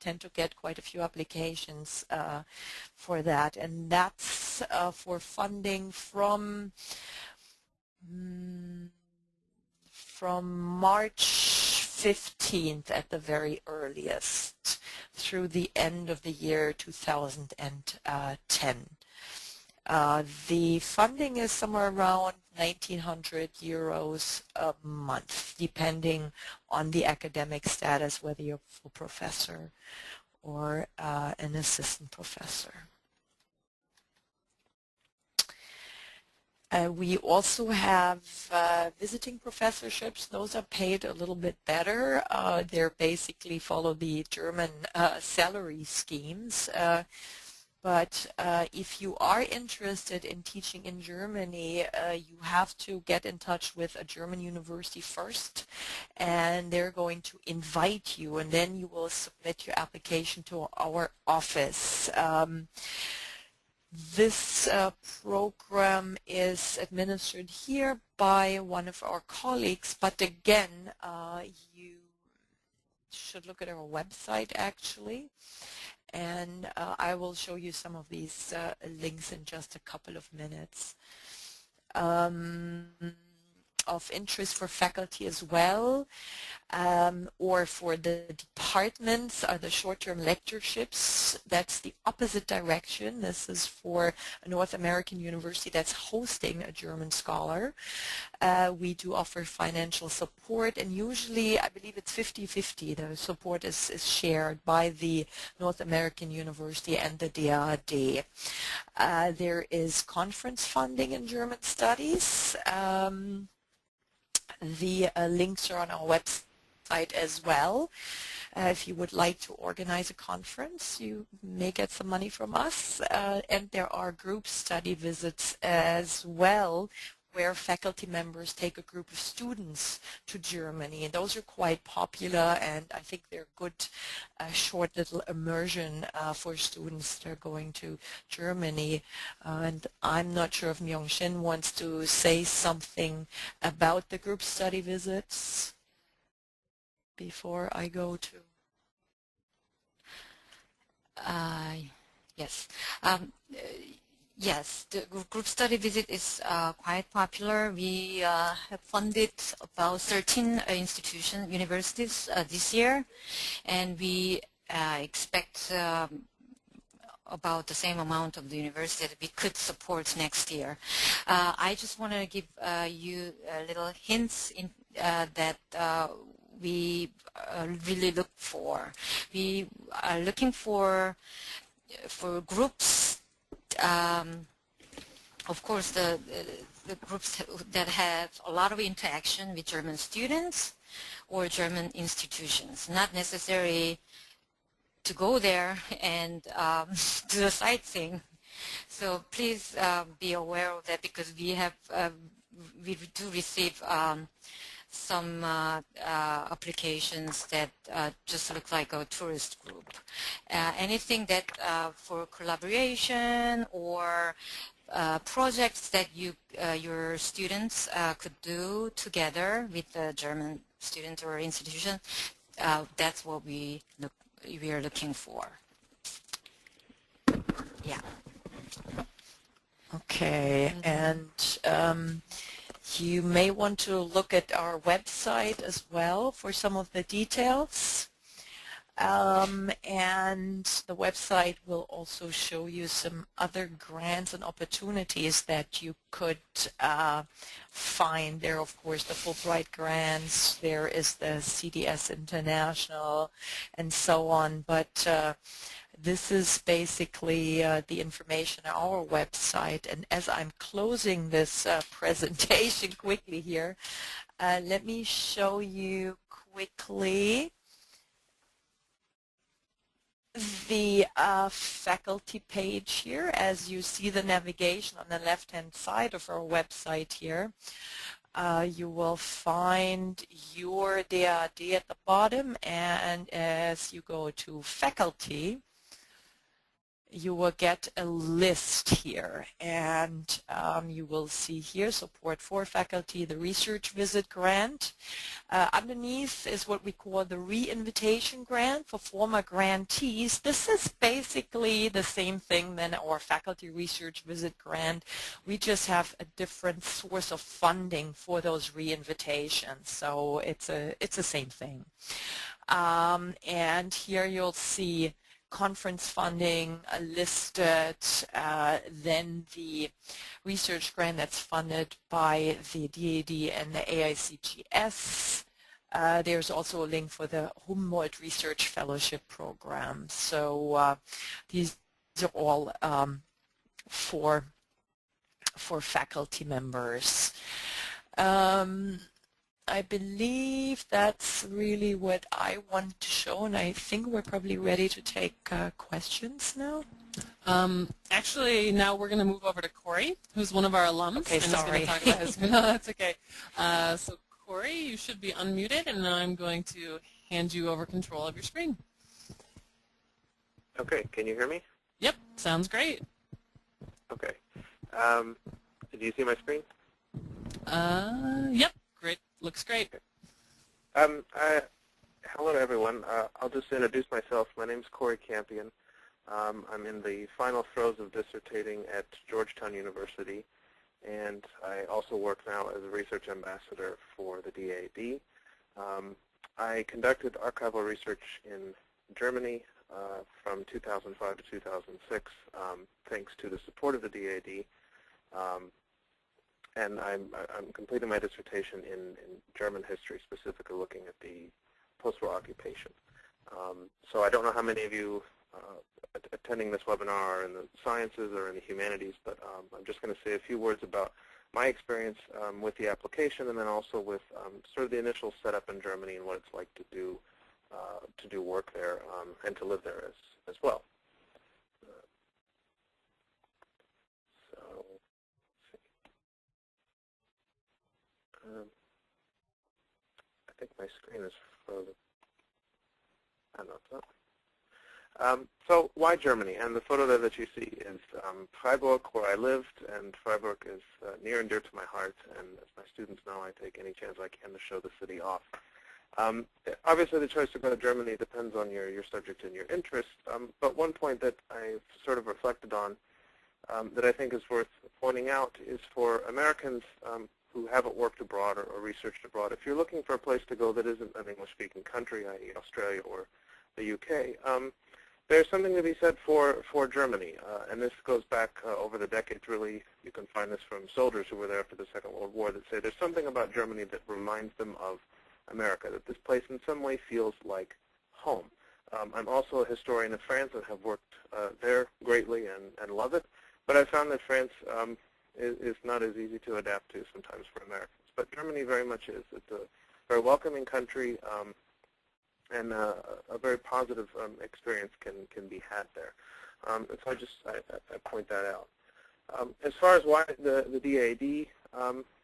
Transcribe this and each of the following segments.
tend to get quite a few applications for that, and that's for funding from March 15th at the very earliest through the end of the year 2010. The funding is somewhere around 1,900 euros a month, depending on the academic status, whether you're a full professor or an assistant professor. We also have visiting professorships. Those are paid a little bit better. They're basically follow the German salary schemes. But if you are interested in teaching in Germany, you have to get in touch with a German university first, and they're going to invite you, and then you will submit your application to our office. This program is administered here by one of our colleagues, but again, you should look at our website actually. And I will show you some of these links in just a couple of minutes. Of interest for faculty as well, or for the departments, are the short-term lectureships. That's the opposite direction. This is for a North American university that's hosting a German scholar. We do offer financial support, and usually I believe it's 50-50. The support is shared by the North American University and the DAAD. There is conference funding in German studies. The links are on our website as well. If you would like to organize a conference, you may get some money from us. And there are group study visits as well, where faculty members take a group of students to Germany. And those are quite popular, and I think they're good short little immersion for students that are going to Germany. And I'm not sure if Myung-Shin wants to say something about the group study visits before I go to... Yes. Yes, the group study visit is quite popular. We have funded about 13 universities this year, and we expect about the same amount of the university that we could support next year. I just want to give you little hints in, that we really look for. We are looking for groups. Of course, the groups that have a lot of interaction with German students or German institutions, not necessarily to go there and do the sightseeing. So please be aware of that, because we have we do receive some applications that just look like a tourist group. Anything that for collaboration or projects that your students could do together with the German student or institution, that's what we are looking for. Yeah. Okay, and you may want to look at our website as well for some of the details. And the website will also show you some other grants and opportunities that you could find. There are, of course, the Fulbright grants, there is the CDS International, and so on. But this is basically the information on our website. And as I'm closing this presentation quickly here, let me show you quickly the faculty page here. As you see the navigation on the left-hand side of our website here, you will find your DAAD at the bottom, and as you go to faculty, you will get a list here, and you will see here support for faculty, the research visit grant. Underneath is what we call the re-invitation grant for former grantees. This is basically the same thing than our faculty research visit grant. We just have a different source of funding for those re-invitations, so it's the same thing. And here you'll see conference funding listed, then the research grant that's funded by the DAD and the AICGS. There's also a link for the Humboldt Research Fellowship Program. So these are all for faculty members. I believe that's really what I want to show, and I think we're probably ready to take questions now. Actually, now we're going to move over to Corey, who's one of our alums. Okay, sorry. He's going to talk about his, no, that's okay. So Corey, you should be unmuted, and then I'm going to hand you over control of your screen. Okay, can you hear me? Yep, sounds great. Okay. Do you see my screen? Yep, great. Looks great. Hello everyone. I'll just introduce myself. My name's Corey Campion. I'm in the final throes of dissertating at Georgetown University, and I also work now as a research ambassador for the DAD. I conducted archival research in Germany from 2005 to 2006, thanks to the support of the DAD. And I'm completing my dissertation in German history, specifically looking at the post-war occupation. So I don't know how many of you attending this webinar are in the sciences or in the humanities, but I'm just going to say a few words about my experience with the application, and then also with sort of the initial setup in Germany and what it's like to do work there and to live there as well. I think my screen is frozen. I know it's not. So why Germany? And the photo there that you see is Freiburg, where I lived, and Freiburg is near and dear to my heart. And as my students know, I take any chance I can to show the city off. Obviously, the choice to go to Germany depends on your subject and your interest. But one point that I've sort of reflected on that I think is worth pointing out is for Americans who haven't worked abroad or researched abroad, if you're looking for a place to go that isn't an English-speaking country, i.e. Australia or the UK, there's something to be said for Germany. And this goes back over the decades, really. You can find this from soldiers who were there after the Second World War that say there's something about Germany that reminds them of America, that this place in some way feels like home. I'm also a historian of France and have worked there greatly and love it. But I found that France is not as easy to adapt to sometimes for Americans. But Germany very much is. It's a very welcoming country, and a very positive experience can be had there. And so I point that out. As far as why the DAD,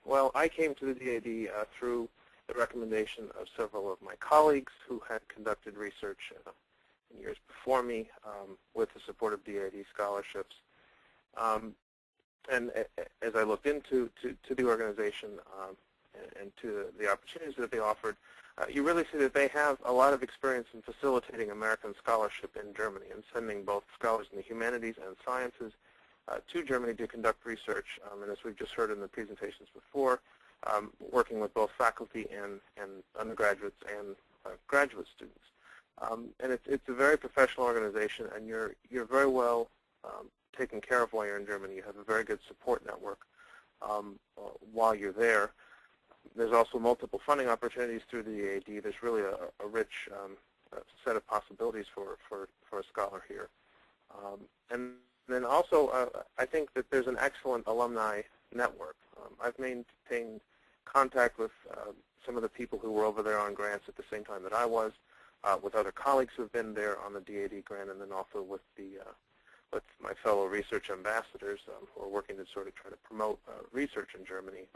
well, I came to the DAD through the recommendation of several of my colleagues who had conducted research in years before me with the support of DAD scholarships. And as I looked into the organization and to the opportunities that they offered, you really see that they have a lot of experience in facilitating American scholarship in Germany and sending both scholars in the humanities and sciences to Germany to conduct research. And as we've just heard in the presentations before, working with both faculty and undergraduates and graduate students. And it's a very professional organization, and you're very well taken care of while you're in Germany. You have a very good support network while you're there. There's also multiple funding opportunities through the DAD. There's really a rich set of possibilities for a scholar here. And then also, I think that there's an excellent alumni network. I've maintained contact with some of the people who were over there on grants at the same time that I was, with other colleagues who have been there on the DAD grant, and then also with my fellow research ambassadors who are working to sort of try to promote research in Germany.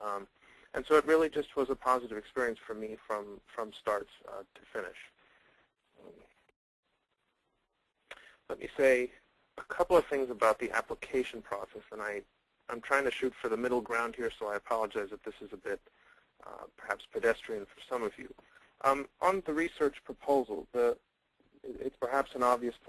And so it really just was a positive experience for me from start to finish. Let me say a couple of things about the application process, and I'm trying to shoot for the middle ground here, so I apologize if this is a bit perhaps pedestrian for some of you. On the research proposal, it's perhaps an obvious point